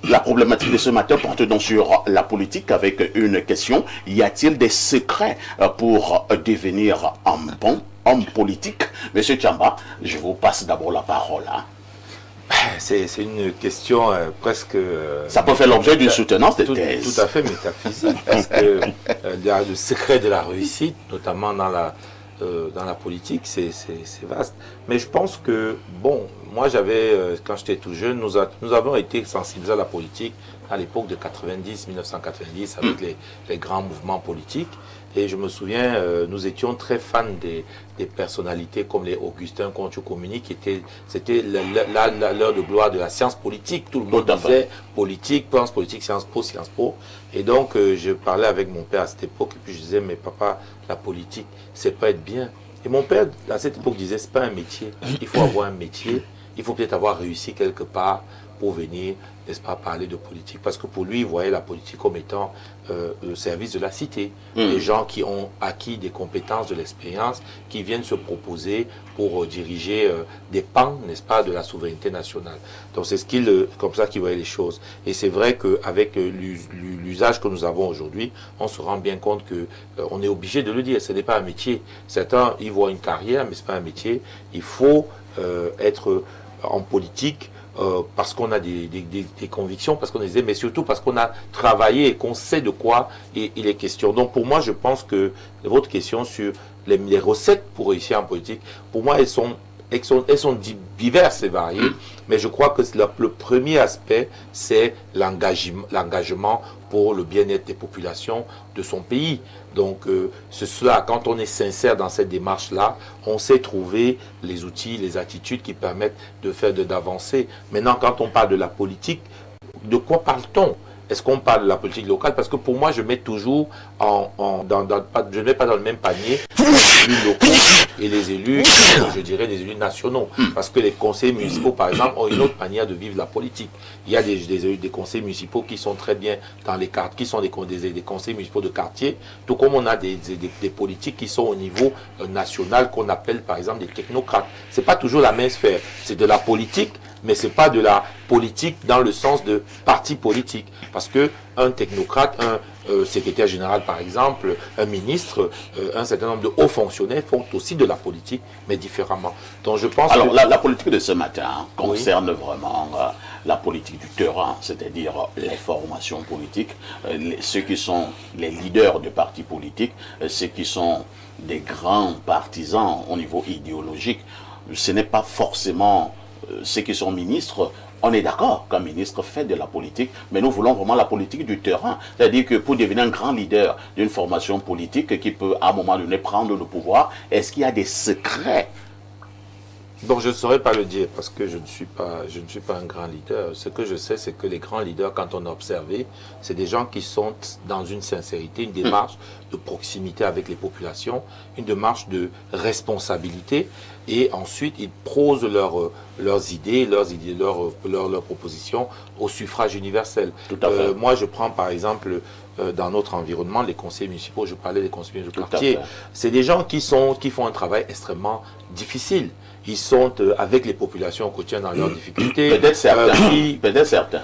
La problématique de ce matin porte donc sur la politique avec une question. Y a-t-il des secrets pour devenir un bon homme politique? Monsieur Tchamba, je vous passe d'abord la parole. Hein. C'est une question presque... ça peut faire l'objet d'une soutenance de thèse. Tout à fait métaphysique, parce que le secret de la réussite, notamment dans la politique, c'est vaste. Mais je pense que, bon, moi quand j'étais tout jeune, nous avons été sensibilisés à la politique à l'époque de 1990, avec les grands mouvements politiques. Et je me souviens, nous étions très fans des personnalités comme les Augustin Contu-Comini, c'était l'heure de gloire de la science politique. Tout le monde disait politique, pense politique, Sciences Po. Et donc, je parlais avec mon père à cette époque, et puis je disais, mais papa, la politique, c'est pas être bien. Et mon père, à cette époque, disait, c'est pas un métier. Il faut avoir un métier, il faut peut-être avoir réussi quelque part pour venir, n'est-ce pas, parler de politique. Parce que pour lui, il voyait la politique comme étant le service de la cité. Des gens qui ont acquis des compétences, de l'expérience, qui viennent se proposer pour diriger des pans, n'est-ce pas, de la souveraineté nationale. Donc c'est comme ça qu'il voyait les choses. Et c'est vrai qu'avec l'usage que nous avons aujourd'hui, on se rend bien compte qu'on est obligé de le dire. Ce n'est pas un métier. Certains y voient une carrière, mais ce n'est pas un métier. Il faut être en politique, parce qu'on a des convictions, parce qu'on est, mais surtout parce qu'on a travaillé et qu'on sait de quoi il est question. Donc pour moi, je pense que votre question sur les recettes pour réussir en politique, pour moi, elles sont diverses et variées, mais je crois que le premier aspect, c'est l'engagement pour le bien-être des populations de son pays. Donc, cela, quand on est sincère dans cette démarche-là, on sait trouver les outils, les attitudes qui permettent d'avancer. Maintenant, quand on parle de la politique, de quoi parle-t-on? Est-ce qu'on parle de la politique locale? Parce que pour moi, je mets toujours je ne mets pas dans le même panier les élus locaux et les élus, je dirais, les élus nationaux. Parce que les conseils municipaux, par exemple, ont une autre manière de vivre la politique. Il y a des conseils municipaux qui sont très bien dans les cartes, qui sont des conseils municipaux de quartier, tout comme on a des politiques qui sont au niveau national, qu'on appelle, par exemple, des technocrates. C'est pas toujours la même sphère. C'est de la politique, mais ce n'est pas de la politique dans le sens de parti politique. Parce qu'un technocrate, un secrétaire général par exemple, un ministre, un certain nombre de hauts fonctionnaires font aussi de la politique, mais différemment. Donc je pense la politique de ce matin concerne vraiment la politique du terrain, c'est-à-dire les formations politiques, ceux qui sont les leaders de partis politiques, ceux qui sont des grands partisans au niveau idéologique. Ce n'est pas forcément ceux qui sont ministres. On est d'accord qu'un ministre fait de la politique, mais nous voulons vraiment la politique du terrain. C'est-à-dire que pour devenir un grand leader d'une formation politique qui peut à un moment donné prendre le pouvoir, est-ce qu'il y a des secrets? Donc je ne saurais pas le dire parce que je ne suis pas un grand leader. Ce que je sais, c'est que les grands leaders, quand on a observé, c'est des gens qui sont dans une sincérité, une démarche de proximité avec les populations, une démarche de responsabilité, et ensuite ils prosent leurs idées, leurs propositions au suffrage universel. Tout à fait. Moi, je prends par exemple dans notre environnement les conseillers municipaux. Je parlais des conseillers municipaux de quartier. C'est des gens qui font un travail extrêmement difficile. Ils sont avec les populations au quotidien dans leurs difficultés. Peut-être certains.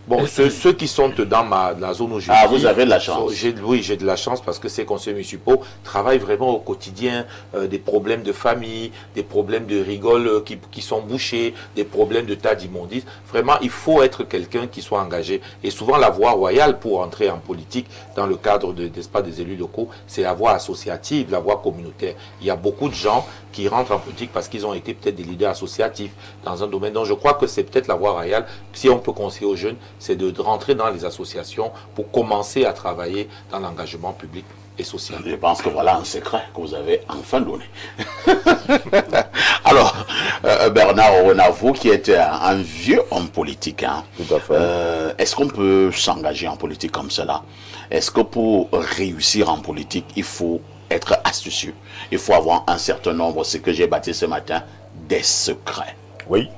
Bon, ceux qui sont dans la zone où je vis... Ah, vous avez de la chance. Oui, j'ai de la chance parce que ces conseillers municipaux travaillent vraiment au quotidien, des problèmes de famille, des problèmes de rigoles qui sont bouchés, des problèmes de tas d'immondices. Vraiment, il faut être quelqu'un qui soit engagé. Et souvent, la voie royale pour entrer en politique, dans le cadre des élus locaux, c'est la voie associative, la voie communautaire. Il y a beaucoup de gens qui rentrent en politique parce qu'ils ont été peut-être des leaders associatifs dans un domaine. Donc, je crois que c'est peut-être la voie royale. Si on peut conseiller aux jeunes, c'est de rentrer dans les associations pour commencer à travailler dans l'engagement public et social. Je pense que voilà un secret que vous avez enfin donné. Alors, Bernard Renard, vous qui êtes un vieux homme politique, hein, tout à fait. Est-ce qu'on peut s'engager en politique comme cela? Est-ce que pour réussir en politique, il faut être astucieux? Il faut avoir un certain nombre, ce que j'ai bâti ce matin, des secrets. Oui.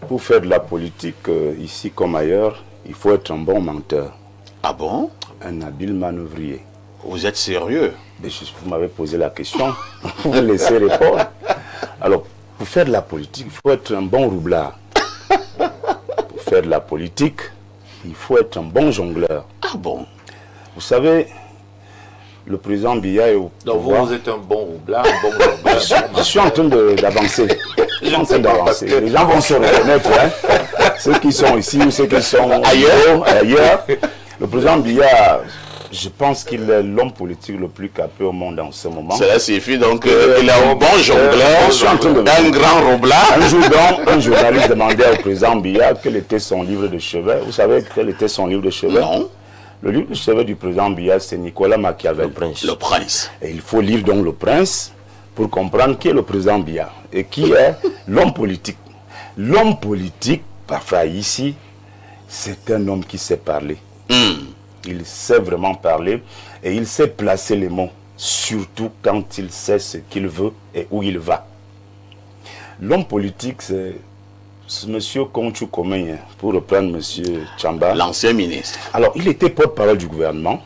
Pour faire de la politique, ici comme ailleurs, il faut être un bon menteur. Ah bon? Un habile manœuvrier. Vous êtes sérieux? Vous m'avez posé la question, vous me laissez répondre. Alors, pour faire de la politique, il faut être un bon roublard. Pour faire de la politique, il faut être un bon jongleur. Ah bon? Vous savez, le président Biya est au Donc pouvoir. vous êtes un bon roublard, un bon jongleur. Je suis en train d'avancer. Je suis en train d'avancer. Les gens vont se reconnaître. Hein. Ceux qui sont ici ou ceux qui sont ailleurs. Le président Biya, je pense qu'il est l'homme politique le plus capé au monde en ce moment. Cela signifie donc qu'il est un bon jongleur, je suis en train de un grand roublard. Un jour, donc, un journaliste demandait au président Biya quel était son livre de chevet. Vous savez quel était son livre de chevet? Non. Le livre de chevet du président Biya, c'est Nicolas Machiavel. Le prince. Et il faut lire donc Le Prince pour comprendre qui est le président Biya et qui est l'homme politique. L'homme politique, parfois ici, c'est un homme qui sait parler. Il sait vraiment parler et il sait placer les mots, surtout quand il sait ce qu'il veut et où il va. L'homme politique, c'est M. Konchu Komenya, pour reprendre M. Tchamba. L'ancien ministre. Alors, il était porte-parole du gouvernement.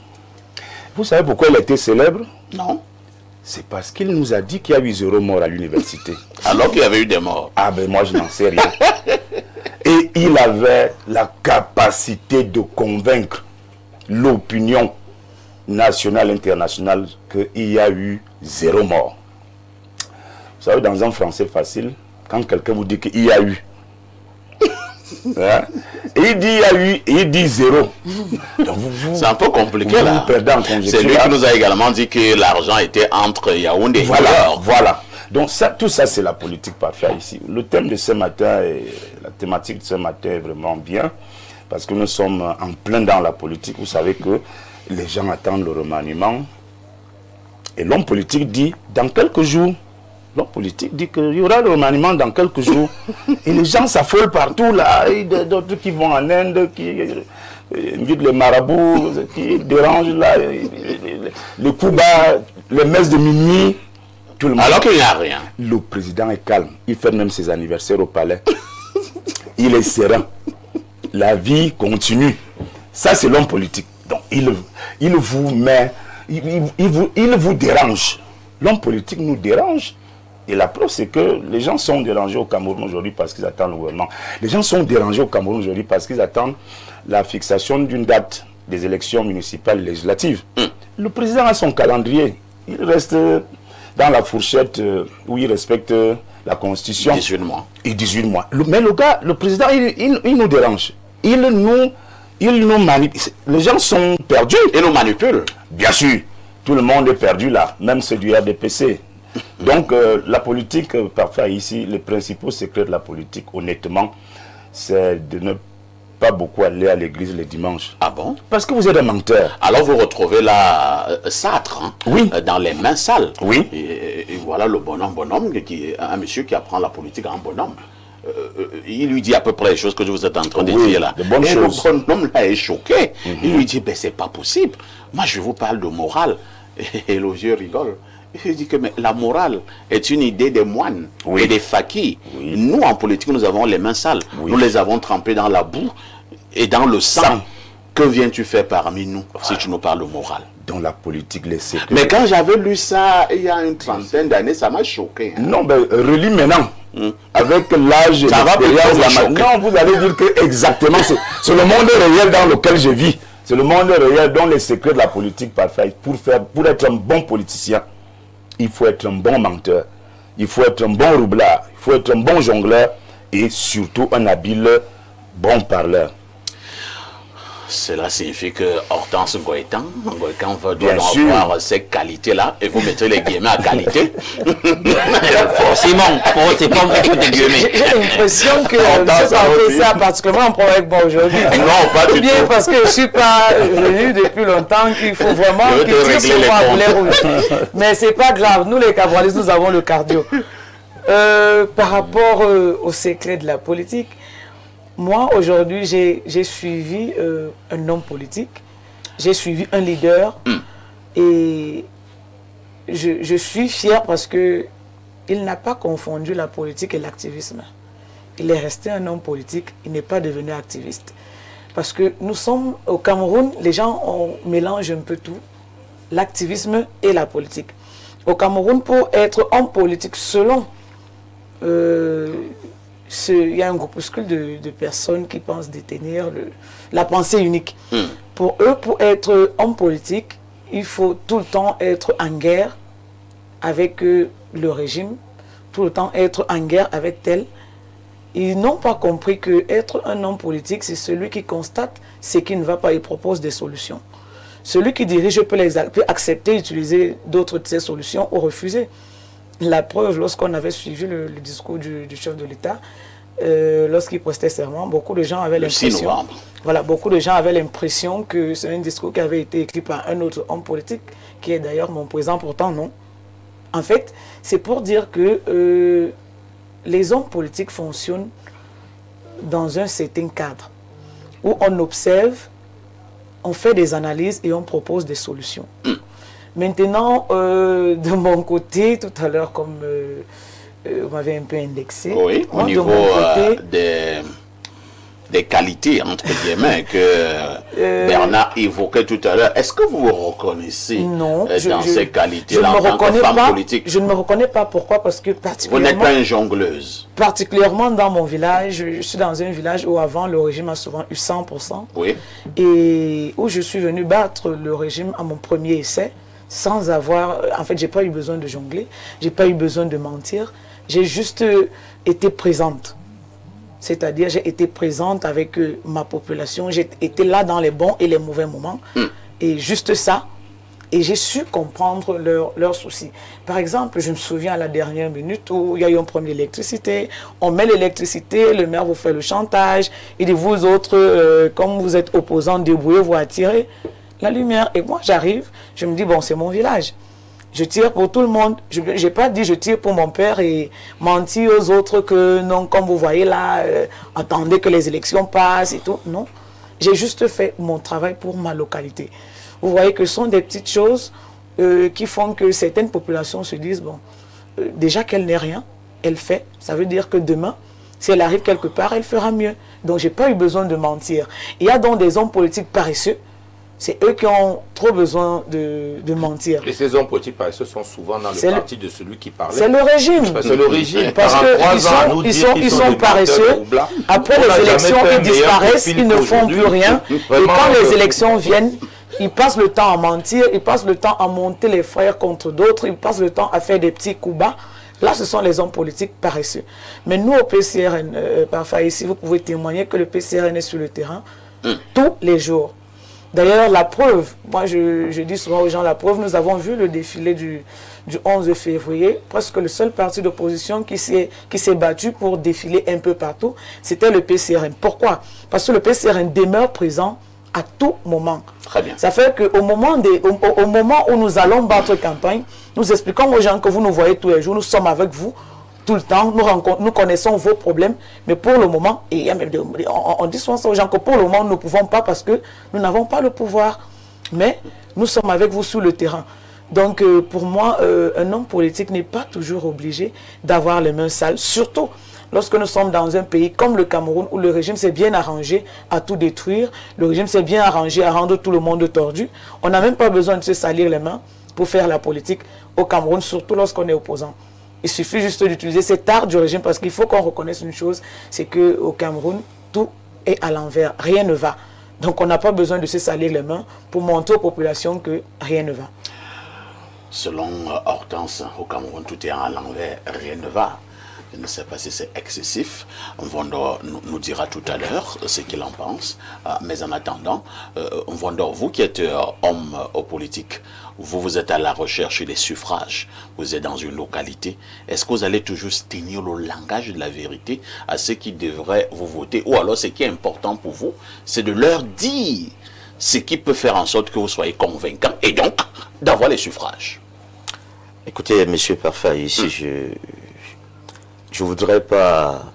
Vous savez pourquoi il était célèbre? Non. C'est parce qu'il nous a dit qu'il y a eu 0 morts à l'université. Alors qu'il y avait eu des morts. Ah ben moi, je n'en sais rien. Et il avait la capacité de convaincre l'opinion nationale, internationale, qu'il y a eu 0 mort. Vous savez, dans un français facile, quand quelqu'un vous dit qu'il y a eu, hein, et il dit il y a eu, et il dit 0. C'est un peu compliqué là. C'est lui qui nous a également dit que l'argent était entre Yaoundé et Voilà. Donc ça, tout ça, c'est la politique parfaite ici. Le thème de ce matin, la thématique de ce matin est vraiment bien, parce que nous sommes en plein dans la politique. Vous savez que les gens attendent le remaniement. Et l'homme politique dit, dans quelques jours, l'homme politique dit qu'il y aura le remaniement dans quelques jours. Et les gens s'affolent partout là. Il y a d'autres qui vont en Inde, qui invitent les marabouts, qui dérangent là, les coups bas, les messes de minuit. Tout le monde. Alors qu'il n'y a rien. Le président est calme. Il fait même ses anniversaires au palais. Il est serein. La vie continue. Ça, c'est l'homme politique. Donc, il vous met, il vous dérange. L'homme politique nous dérange. Et la preuve, c'est que les gens sont dérangés au Cameroun aujourd'hui parce qu'ils attendent le gouvernement. Les gens sont dérangés au Cameroun aujourd'hui parce qu'ils attendent la fixation d'une date des élections municipales législatives. Le président a son calendrier. Il reste dans la fourchette où il respecte la Constitution. 18 mois. Et 18 mois. Mais le gars, le président, il nous dérange. Il nous manipule. Les gens sont perdus. Il nous manipule. Bien sûr. Tout le monde est perdu là. Même ceux du RDPC. Donc, la politique, parfois ici, les principaux secrets de la politique, honnêtement, c'est de ne pas beaucoup aller à l'église les dimanches. Ah bon? Parce que vous êtes un menteur. Alors vous retrouvez là Sartre, hein, oui. Dans les mains sales. Oui. Et voilà le bonhomme, un monsieur qui apprend la politique à un bonhomme. Il lui dit à peu près les choses que vous êtes en train de dire là. De bonnes et choses. le bonhomme là est choqué. Il lui dit, ben c'est pas possible. Moi je vous parle de morale. Et le vieux rigole. Il dit que mais la morale est une idée des moines et des fakirs. Nous, en politique, nous avons les mains sales. Nous les avons trempées dans la boue et dans le sang. Que viens-tu faire parmi nous si tu nous parles de morale? Dans la politique, les secrets. Mais quand j'avais lu ça il y a une trentaine d'années, ça m'a choqué. Hein. Non, ben relis maintenant. Avec l'âge et l'expérience, non, vous allez dire que exactement, c'est le monde réel dans lequel je vis. C'est le monde réel dont les secrets de la politique parfaite. Pour être un bon politicien, il faut être un bon menteur, il faut être un bon roublard, il faut être un bon jongleur et surtout un habile bon parleur. Cela signifie que Hortense Goïtan doit avoir ces qualités-là, et vous mettez les guillemets à qualité. Forcément, c'est pas beaucoup de guillemets. J'ai l'impression que M. ça particulièrement un problème avec moi aujourd'hui. Non, pas du tout. Parce que je ne suis pas venu depuis longtemps qu'il faut vraiment qu'il tire sur moi à boulet rouge. Mais ce n'est pas grave, nous les cabralistes, nous avons le cardio. Par rapport au secret de la politique, moi, aujourd'hui, j'ai suivi un homme politique, j'ai suivi un leader et je suis fier parce qu'il n'a pas confondu la politique et l'activisme. Il est resté un homme politique, il n'est pas devenu activiste. Parce que nous sommes au Cameroun, les gens mélangent un peu tout, l'activisme et la politique. Au Cameroun, pour être homme politique selon il y a un groupuscule de personnes qui pensent détenir la pensée unique. Pour eux, pour être homme politique, il faut tout le temps être en guerre avec le régime, tout le temps être en guerre avec tel. Ils n'ont pas compris que être un homme politique, c'est celui qui constate ce qui ne va pas et propose des solutions. Celui qui dirige peut accepter, utiliser d'autres de ces solutions ou refuser. La preuve, lorsqu'on avait suivi le discours du chef de l'État, lorsqu'il prestait serment, beaucoup de gens avaient l'impression... Voilà, beaucoup de gens avaient l'impression que c'est un discours qui avait été écrit par un autre homme politique, qui est d'ailleurs mon président, pourtant non. En fait, c'est pour dire que les hommes politiques fonctionnent dans un certain cadre, où on observe, on fait des analyses et on propose des solutions. Maintenant, de mon côté, tout à l'heure, comme vous m'avez un peu indexé, oui, au niveau des qualités, entre guillemets, que Bernard évoquait tout à l'heure, est-ce que vous vous reconnaissez dans ces qualités-là en tant que femme politique? Je ne me reconnais pas. Pourquoi? Parce que particulièrement... Vous n'êtes pas une jongleuse. Particulièrement dans mon village, je suis dans un village où avant le régime a souvent eu 100%. Oui. Et où je suis venu battre le régime à mon premier essai, sans avoir... En fait, j'ai pas eu besoin de jongler, j'ai pas eu besoin de mentir, j'ai juste été présente. C'est-à-dire, j'ai été présente avec ma population, j'ai été là dans les bons et les mauvais moments. Et juste ça, et j'ai su comprendre leurs soucis. Par exemple, je me souviens à la dernière minute où il y a eu un problème d'électricité, on met l'électricité, le maire vous fait le chantage, il dit vous autres, comme vous êtes opposants, débrouillez-vous à tirer la lumière. Et moi, j'arrive, je me dis, bon, c'est mon village. Je tire pour tout le monde. Je n'ai pas dit je tire pour mon père et mentir aux autres que non, comme vous voyez là, attendez que les élections passent et tout. Non, j'ai juste fait mon travail pour ma localité. Vous voyez que ce sont des petites choses qui font que certaines populations se disent, bon, déjà qu'elle n'est rien, elle fait. Ça veut dire que demain, si elle arrive quelque part, elle fera mieux. Donc, je n'ai pas eu besoin de mentir. Il y a donc des hommes politiques paresseux. C'est eux qui ont trop besoin de mentir. Et ces hommes politiques paresseux sont souvent dans le parti de celui qui parlait. C'est le régime. C'est le régime. Parce qu'ils sont paresseux. Après les élections, ils disparaissent, ils ne font plus rien. Et quand les élections viennent, ils passent le temps à mentir, ils passent le temps à monter les frères contre d'autres, ils passent le temps à faire des petits coups bas. Là, ce sont les hommes politiques paresseux. Mais nous, au PCRN, parfois ici, vous pouvez témoigner que le PCRN est sur le terrain tous les jours. D'ailleurs, la preuve, moi je dis souvent aux gens, la preuve, nous avons vu le défilé du 11 février, presque le seul parti d'opposition qui s'est battu pour défiler un peu partout, c'était le PCRN. Pourquoi? Parce que le PCRN demeure présent à tout moment. Très bien. Ça fait qu'au moment, au moment où nous allons battre campagne, nous expliquons aux gens que vous nous voyez tous les jours, nous sommes avec vous tout le temps, nous connaissons vos problèmes, mais pour le moment, et on dit souvent aux gens que pour le moment, nous ne pouvons pas parce que nous n'avons pas le pouvoir. Mais nous sommes avec vous sur le terrain. Donc, pour moi, un homme politique n'est pas toujours obligé d'avoir les mains sales, surtout lorsque nous sommes dans un pays comme le Cameroun, où le régime s'est bien arrangé à tout détruire, le régime s'est bien arrangé à rendre tout le monde tordu. On n'a même pas besoin de se salir les mains pour faire la politique au Cameroun, surtout lorsqu'on est opposant. Il suffit juste d'utiliser cet art du régime parce qu'il faut qu'on reconnaisse une chose, c'est qu'au Cameroun, tout est à l'envers, rien ne va. Donc on n'a pas besoin de se salir les mains pour montrer aux populations que rien ne va. Selon Hortense, au Cameroun, tout est à l'envers, rien ne va. Je ne sais pas si c'est excessif. Mvondo nous dira tout à l'heure ce qu'il en pense. Mais en attendant, Mvondo, vous qui êtes homme politique, vous êtes à la recherche des suffrages, vous êtes dans une localité. Est-ce que vous allez toujours tenir le langage de la vérité à ceux qui devraient vous voter? Ou alors ce qui est important pour vous, c'est de leur dire ce qui peut faire en sorte que vous soyez convaincants et donc d'avoir les suffrages? Écoutez, M. Parfait, ici, je ne voudrais pas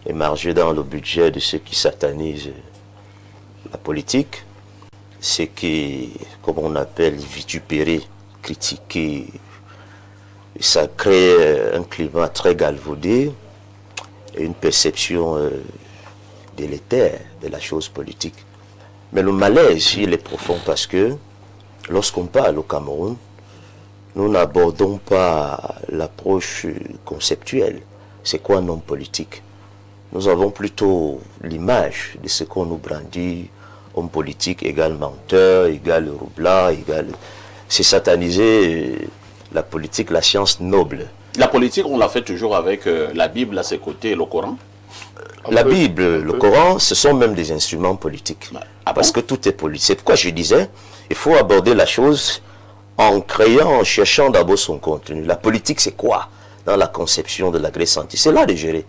émarger dans le budget de ceux qui satanisent la politique, ceux qui, comme on appelle, vitupérer, critiquer. Ça crée un climat très galvaudé et une perception délétère de la chose politique. Mais le malaise, il est profond parce que lorsqu'on parle au Cameroun, nous n'abordons pas l'approche conceptuelle. C'est quoi un homme politique? nous avons plutôt l'image de ce qu'on nous brandit, homme politique égale menteur, égale roublard, égale... C'est sataniser la politique, la science noble. La politique, on l'a fait toujours avec la Bible à ses côtés et le Coran. La Bible, le Coran, ce sont même des instruments politiques. Parce que tout est politique. C'est pourquoi je disais, il faut aborder la chose en créant, en cherchant d'abord son contenu. La politique, c'est quoi dans la conception de la Grèce antique? C'est là de gérer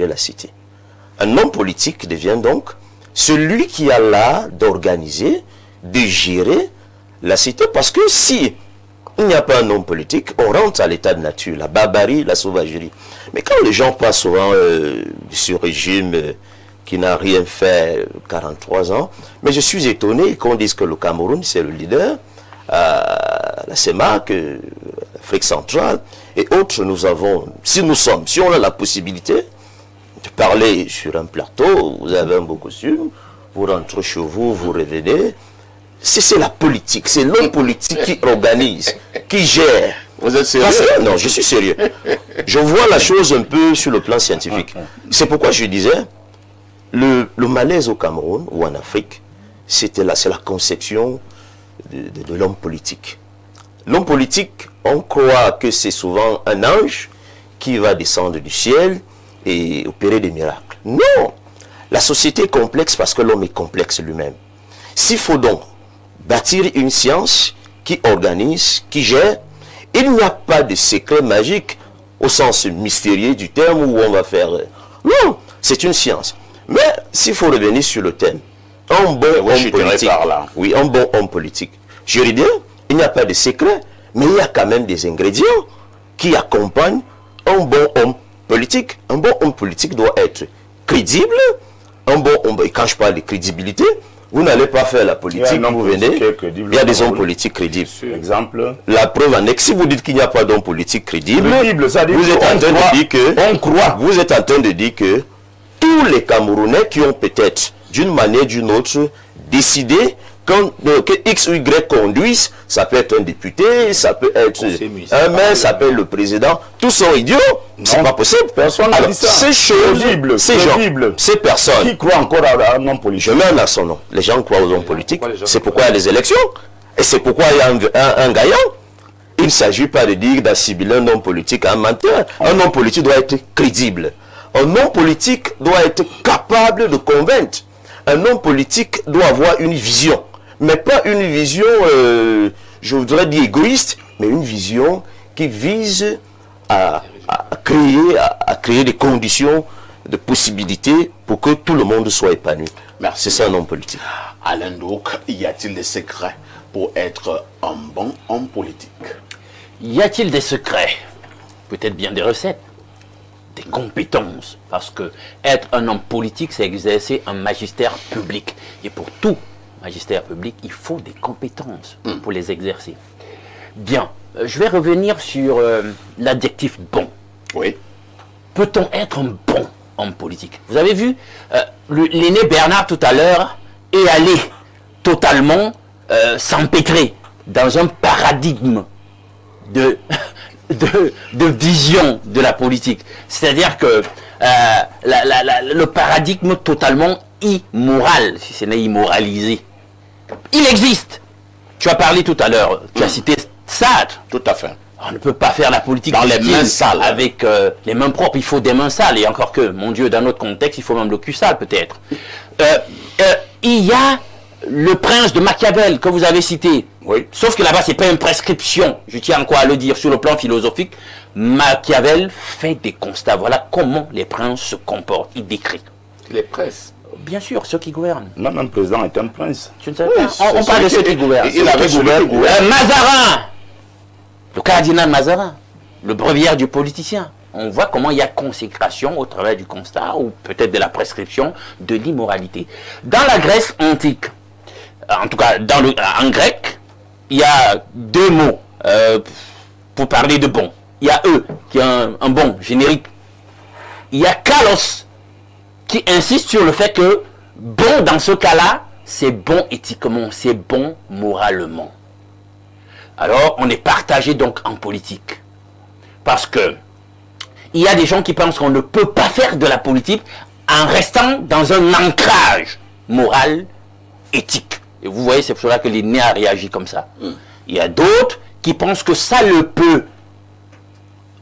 la cité. Un homme politique devient donc celui qui a l'art d'organiser, de gérer la cité. Parce que si il n'y a pas un homme politique, on rentre à l'état de nature, la barbarie, la sauvagerie. Mais quand les gens passent souvent sur ce régime qui n'a rien fait 43 ans, mais je suis étonné qu'on dise que le Cameroun, c'est le leader, la CEMAC, l'Afrique centrale et autres, nous avons, si on a la possibilité de parler sur un plateau, vous avez un beau costume, vous rentrez chez vous, vous revenez, c'est la politique, c'est l'homme politique qui organise, qui gère. Vous êtes sérieux? Non, je suis sérieux. Je vois la chose un peu sur le plan scientifique. C'est pourquoi je disais, le malaise au Cameroun ou en Afrique, c'est la conception de l'homme politique. L'homme politique, on croit que c'est souvent un ange qui va descendre du ciel et opérer des miracles. Non! La société est complexe parce que l'homme est complexe lui-même. S'il faut donc bâtir une science qui organise, qui gère, il n'y a pas de secret magique au sens mystérieux du terme où on va faire... Non, c'est une science. Mais s'il faut revenir sur le thème, un bon homme politique... Oui, un bon homme politique. Je veux dire, il n'y a pas de secret, mais il y a quand même des ingrédients qui accompagnent un bon homme politique. Un bon homme politique doit être crédible. Un bon homme... Et quand je parle de crédibilité, vous n'allez pas faire la politique, vous venez, il y a des hommes politiques crédibles. Exemple. La preuve en est que si vous dites qu'il n'y a pas d'hommes politiques crédibles, ça dit vous êtes en train de dire que, on croit. Vous êtes en train de dire que tous les Camerounais qui ont peut-être, d'une manière ou d'une autre, décidé que X ou Y conduisent, ça peut être un député, ça peut être un maire, ça peut être le président, tous sont idiots, c'est pas possible. Personne n'a dit ça. Ces choses, ces gens, ces personnes, qui croient encore à un homme politique. je mets à son nom. Les gens croient aux hommes politiques, c'est pourquoi il y a des élections, et c'est pourquoi il y a un gagnant. Il ne s'agit pas de dire d'assimiler un homme politique à un menteur. Un homme politique doit être crédible. Un homme politique doit être capable de convaincre. Un homme politique doit avoir une vision. Mais pas une vision, je voudrais dire égoïste, mais une vision qui vise à créer des conditions de possibilités pour que tout le monde soit épanoui. Merci. C'est ça un homme politique. Alain Douk, y a-t-il des secrets pour être un bon homme politique? Y a-t-il des secrets? Peut-être bien des recettes, des compétences. Parce que être un homme politique, c'est exercer un magistère public. Et pour tout magistère public, il faut des compétences pour les exercer. Bien, je vais revenir sur l'adjectif bon. Oui. Peut-on être un bon homme politique? Vous avez vu, l'aîné Bernard tout à l'heure est allé totalement s'empêtrer dans un paradigme de vision de la politique. C'est-à-dire que le paradigme totalement immoral, si ce n'est immoralisé, il existe. Tu as parlé tout à l'heure, tu as cité Sartre. Tout à fait. On ne peut pas faire la politique dans les mains sales. Avec les mains propres. Il faut des mains sales. Et encore que, mon Dieu, dans notre contexte, il faut même le cul sale peut-être. Il y a le prince de Machiavel que vous avez cité. Oui. Sauf que là-bas, ce n'est pas une prescription. Je tiens encore à le dire sur le plan philosophique. Machiavel fait des constats. Voilà comment les princes se comportent. Il décrit. Les princes. Bien sûr, ceux qui gouvernent. Même un président est un prince. Tu ne sais pas. On parle de ceux qui gouvernent. Il avait Mazarin. Le cardinal Mazarin. Le bréviaire du politicien. On voit comment il y a consécration au travers du constat ou peut-être de la prescription de l'immoralité. Dans la Grèce antique, en tout cas en grec, il y a deux mots pour parler de bon. Il y a eux, qui est un bon générique. Il y a kalos, qui insiste sur le fait que bon dans ce cas-là, c'est bon éthiquement, c'est bon moralement. Alors, on est partagé donc en politique. Parce que il y a des gens qui pensent qu'on ne peut pas faire de la politique en restant dans un ancrage moral, éthique. Et vous voyez, c'est pour cela que l'INE a réagi comme ça. Il y a d'autres qui pensent que ça le peut.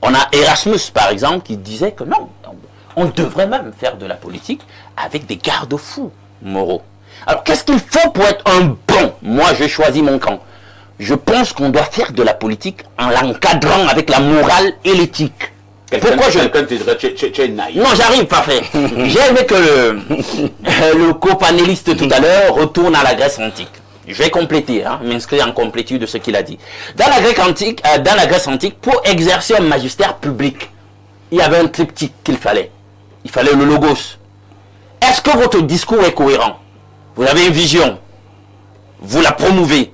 On a Erasmus, par exemple, qui disait que non, on devrait même faire de la politique avec des garde-fous moraux. Alors, qu'est-ce qu'il faut pour être un bon? Moi, j'ai choisi mon camp. Je pense qu'on doit faire de la politique en l'encadrant avec la morale et l'éthique. Pourquoi quelqu'un te dirait tu es naïf? Non, j'arrive, parfait. J'ai aimé que le copanéliste tout à l'heure retourne à la Grèce antique. Je vais compléter, m'inscrire en complétude de ce qu'il a dit. Dans la Grèce antique, pour exercer un magistère public, il y avait un triptyque qu'il fallait. Il fallait le logos. Est-ce que votre discours est cohérent? Vous avez une vision, vous la promouvez.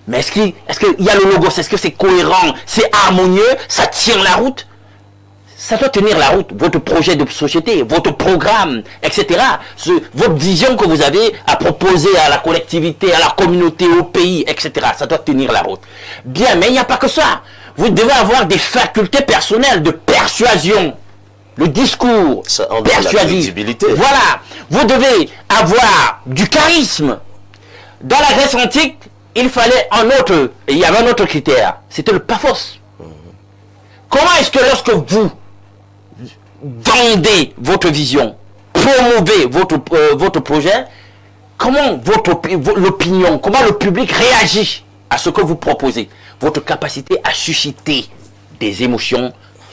Mais est-ce qu'il y a le logos? Est-ce que c'est cohérent? C'est harmonieux? Ça tient la route? Ça doit tenir la route, votre projet de société, votre programme, etc. Votre vision que vous avez à proposer à la collectivité, à la communauté, au pays, etc. Ça doit tenir la route. Bien, mais il n'y a pas que ça. Vous devez avoir des facultés personnelles de persuasion. Le discours persuasif. Voilà. Vous devez avoir du charisme. Dans la Grèce antique, il fallait il y avait un autre critère. C'était le pathos. Comment est-ce que lorsque vous vendez votre vision, promouvez votre projet, comment l'opinion, comment le public réagit à ce que vous proposez? Votre capacité à susciter des émotions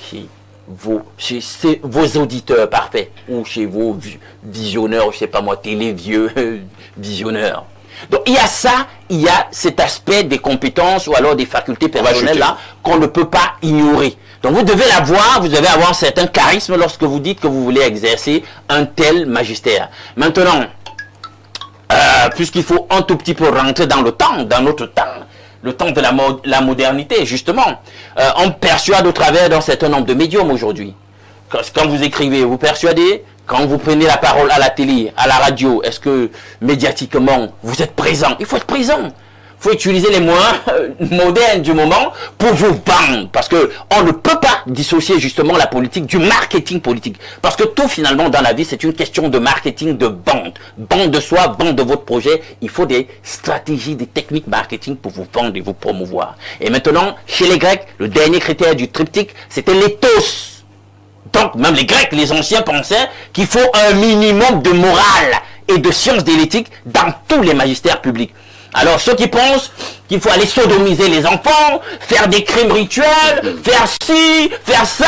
chez vos auditeurs parfaits ou chez vos visionneurs, je sais pas moi, télévieux visionneurs. Donc il y a ça, il y a cet aspect des compétences ou alors des facultés personnelles là qu'on ne peut pas ignorer. Donc vous devez l'avoir, vous devez avoir un certain charisme lorsque vous dites que vous voulez exercer un tel magistère. Maintenant, puisqu'il faut un tout petit peu rentrer dans le temps, dans notre temps, le temps de la modernité, justement, on persuade au travers d'un certain nombre de médiums aujourd'hui. Quand vous écrivez, vous persuadez. Quand vous prenez la parole à la télé, à la radio, est-ce que médiatiquement, vous êtes présent? Il faut être présent. Il faut utiliser les moyens modernes du moment pour vous vendre. Parce qu'on ne peut pas dissocier justement la politique du marketing politique. Parce que tout finalement dans la vie, c'est une question de marketing, de vente. Vente de soi, vente de votre projet. Il faut des stratégies, des techniques marketing pour vous vendre et vous promouvoir. Et maintenant, chez les Grecs, le dernier critère du triptyque, c'était l'éthos. Donc, même les Grecs, les anciens pensaient qu'il faut un minimum de morale et de sciences de l'éthique dans tous les magistères publics. Alors, ceux qui pensent qu'il faut aller sodomiser les enfants, faire des crimes rituels, faire ci, faire ça,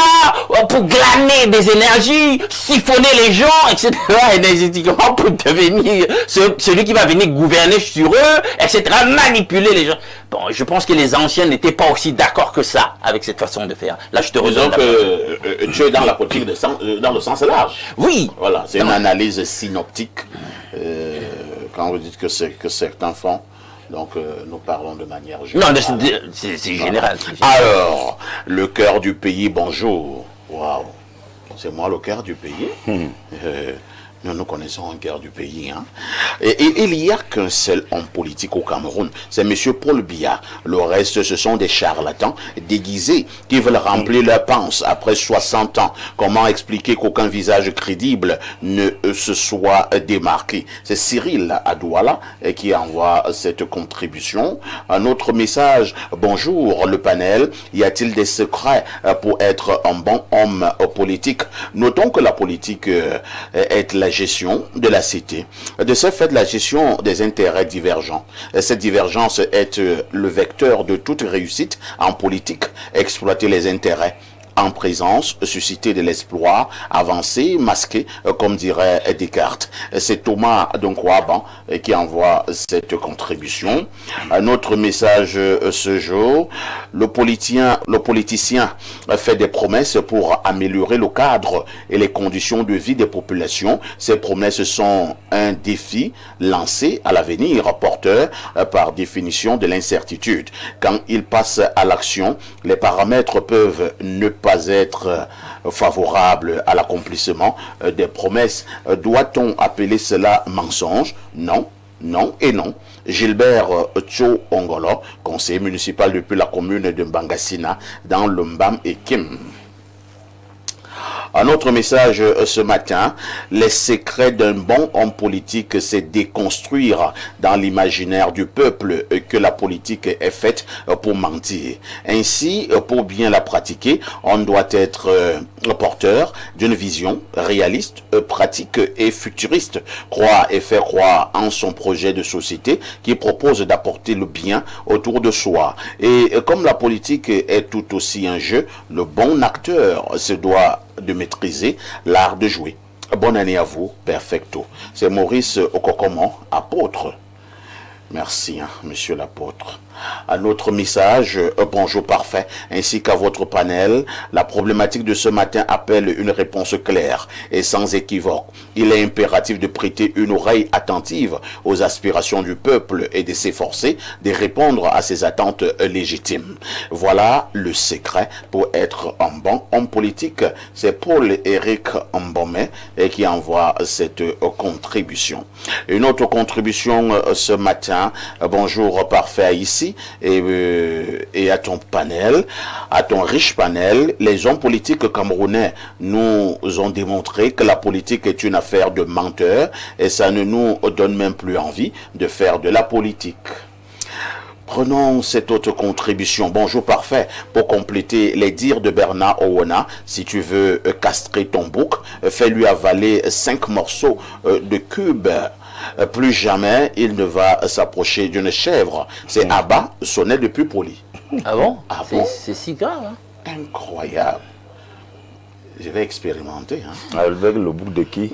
pour glaner des énergies, siphonner les gens, etc., énergétiquement, pour devenir celui qui va venir gouverner sur eux, etc., manipuler les gens. Bon, je pense que les anciens n'étaient pas aussi d'accord que ça avec cette façon de faire. Là, je te redonne la parole. Tu es dans la politique dans le sens large. Oui. Voilà, c'est une analyse synoptique. Quand vous dites que certains font, donc nous parlons de manière générale. Non, c'est général. Alors, le cœur du pays, bonjour. Waouh, c'est moi le cœur du pays. Nous connaissons un cœur du pays. Et il n'y a qu'un seul homme politique au Cameroun, c'est M. Paul Biya. Le reste, ce sont des charlatans déguisés qui veulent remplir leur panse après 60 ans. Comment expliquer qu'aucun visage crédible ne se soit démarqué? C'est Cyril Adouala qui envoie cette contribution. Un autre message, bonjour le panel, y a-t-il des secrets pour être un bon homme politique? Notons que la politique est la gestion de la cité. De ce fait, la gestion des intérêts divergents. Cette divergence est le vecteur de toute réussite en politique. Exploiter les intérêts en présence, susciter de l'exploit, avancer, masquer, comme dirait Descartes. C'est Thomas Donkwaban qui envoie cette contribution. Un autre message ce jour, le politicien fait des promesses pour améliorer le cadre et les conditions de vie des populations. Ces promesses sont un défi lancé à l'avenir, porteur par définition de l'incertitude. Quand il passe à l'action, les paramètres peuvent ne pas être favorable à l'accomplissement des promesses. Doit-on appeler cela mensonge? Non, non et non. Gilbert Tcho Ongolo, conseiller municipal depuis la commune de Mbangasina, dans le Mbam et Kim. Un autre message ce matin, les secrets d'un bon homme politique, c'est déconstruire dans l'imaginaire du peuple que la politique est faite pour mentir. Ainsi, pour bien la pratiquer, on doit être porteur d'une vision réaliste, pratique et futuriste. Croire et faire croire en son projet de société qui propose d'apporter le bien autour de soi. Et comme la politique est tout aussi un jeu, le bon acteur se doit de maîtriser l'art de jouer. Bonne année à vous, perfecto. C'est Maurice Okokomo, apôtre. Merci, monsieur l'apôtre. Un autre message, bonjour parfait, ainsi qu'à votre panel. La problématique de ce matin appelle une réponse claire et sans équivoque. Il est impératif de prêter une oreille attentive aux aspirations du peuple et de s'efforcer de répondre à ses attentes légitimes. Voilà le secret pour être un bon homme politique. C'est Paul-Éric Mbomé qui envoie cette contribution. Une autre contribution ce matin, bonjour parfait ici. Et à ton panel, à ton riche panel, les hommes politiques camerounais nous ont démontré que la politique est une affaire de menteurs et ça ne nous donne même plus envie de faire de la politique. Prenons cette autre contribution. Bonjour parfait. Pour compléter les dires de Bernard Owona, si tu veux castrer ton bouc, fais-lui avaler 5 morceaux de cubes. Plus jamais il ne va s'approcher d'une chèvre. C'est Abba, sonnet de plus poli. Ah bon? Ah bon? C'est si grave, hein? Incroyable. Je vais expérimenter. Avec le bouc de qui?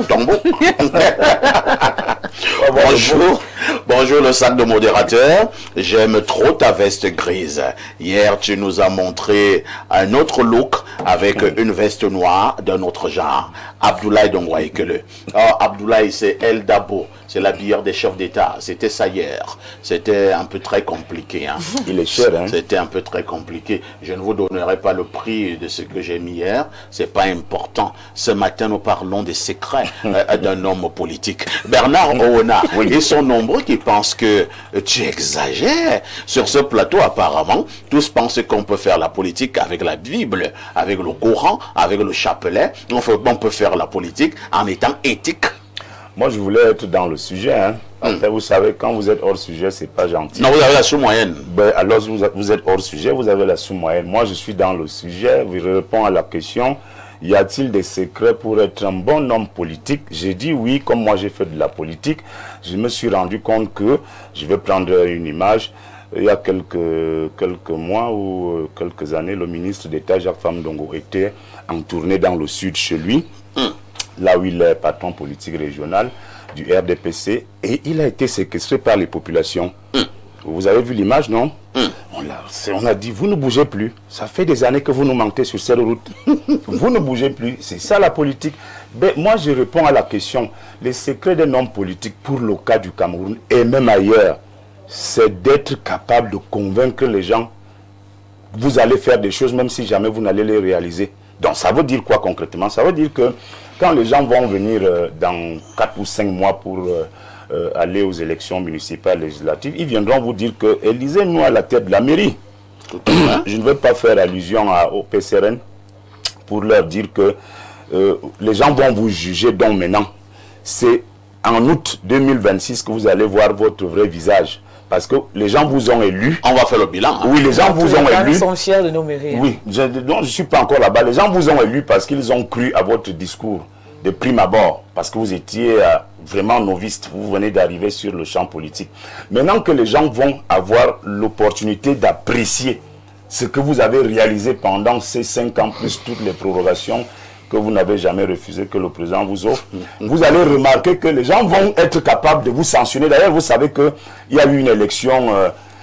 Ton bouc. Bonjour. Bonjour le sac de modérateur. J'aime trop ta veste grise. Hier, tu nous as montré un autre look avec une veste noire d'un autre genre. Abdoulaye Dongwaïkele. Oh, Abdoulaye, c'est El Dabo. C'est la bière des chefs d'État. C'était ça hier. C'était un peu très compliqué. Il est cher, hein? C'était un peu très compliqué. Je ne vous donnerai pas le prix de ce que j'ai mis hier. C'est pas important. Ce matin, nous parlons des secrets d'un homme politique. Bernard Owona. Oui. Ils sont nombreux qui pensent que tu exagères. Sur ce plateau, apparemment, tous pensent qu'on peut faire la politique avec la Bible, avec le Coran, avec le chapelet. On peut faire la politique en étant éthique. Moi, je voulais être dans le sujet. Après, vous savez, quand vous êtes hors sujet, c'est pas gentil. Non, vous avez la sous-moyenne. Ben, alors, vous êtes hors sujet, vous avez la sous-moyenne. Moi, je suis dans le sujet. Je réponds à la question. Y a-t-il des secrets pour être un bon homme politique? J'ai dit oui, comme moi j'ai fait de la politique. Je me suis rendu compte que, je vais prendre une image, il y a quelques mois ou quelques années, le ministre d'État Jacques Famdongo était en tournée dans le sud chez lui, là où il est patron politique régional du RDPC, et il a été séquestré par les populations. Vous avez vu l'image, non? On a dit, vous ne bougez plus. Ça fait des années que vous nous mentez sur cette route. Vous ne bougez plus. C'est ça la politique. Ben, moi, je réponds à la question. Les secrets d'un homme politique pour le cas du Cameroun et même ailleurs, c'est d'être capable de convaincre les gens. Vous allez faire des choses même si jamais vous n'allez les réaliser. Donc, ça veut dire quoi concrètement? Ça veut dire que quand les gens vont venir dans 4 ou 5 mois pour aller aux élections municipales législatives, ils viendront vous dire que élisez-nous à la tête de la mairie. Je ne veux pas faire allusion au PCRN pour leur dire que les gens vont vous juger. Donc maintenant, c'est en août 2026 que vous allez voir votre vrai visage. Parce que les gens vous ont élu. On va faire le bilan. Oui, les gens vous ont élu. Ils sont fiers de nos mairies. Oui, je ne suis pas encore là-bas. Les gens vous ont élu parce qu'ils ont cru à votre discours de prime abord. Parce que vous étiez vraiment novice. Vous venez d'arriver sur le champ politique. Maintenant que les gens vont avoir l'opportunité d'apprécier ce que vous avez réalisé pendant ces 5 ans, plus toutes les prorogations que vous n'avez jamais refusé, que le président vous offre, vous allez remarquer que les gens vont être capables de vous sanctionner. D'ailleurs, vous savez qu'il y a eu une élection...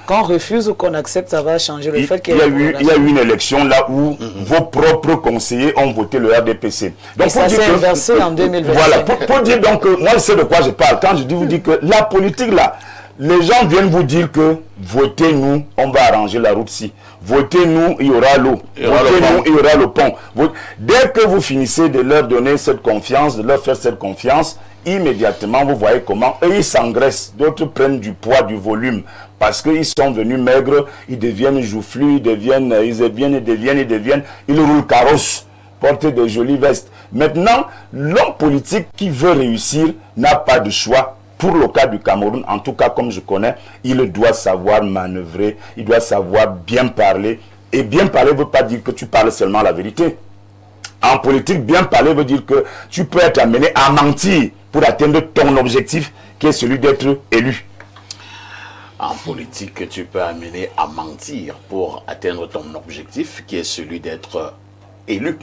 Quand on refuse ou qu'on accepte, ça va changer le fait qu'il y a eu une élection là où vos propres conseillers ont voté le RDPC. Donc, et ça s'est inversé en 2020. Voilà, pour dire donc, moi je sais de quoi je parle. Quand je vous dis que la politique là, les gens viennent vous dire que votez-nous, on va arranger la route-ci. Votez-nous, il y aura l'eau. Votez-nous, il y aura le pont. Dès que vous finissez de leur donner cette confiance, de leur faire cette confiance, immédiatement, vous voyez comment eux, ils s'engraissent. D'autres prennent du poids, du volume. Parce qu'ils sont venus maigres, ils deviennent joufflus, ils roulent carrosse. porter de jolies vestes. Maintenant, l'homme politique qui veut réussir n'a pas de choix. Pour le cas du Cameroun, en tout cas comme je connais, il doit savoir manœuvrer, il doit savoir bien parler. Et bien parler ne veut pas dire que tu parles seulement la vérité. En politique, bien parler veut dire que tu peux être amené à mentir pour atteindre ton objectif qui est celui d'être élu. En politique, tu peux amener à mentir pour atteindre ton objectif qui est celui d'être élu.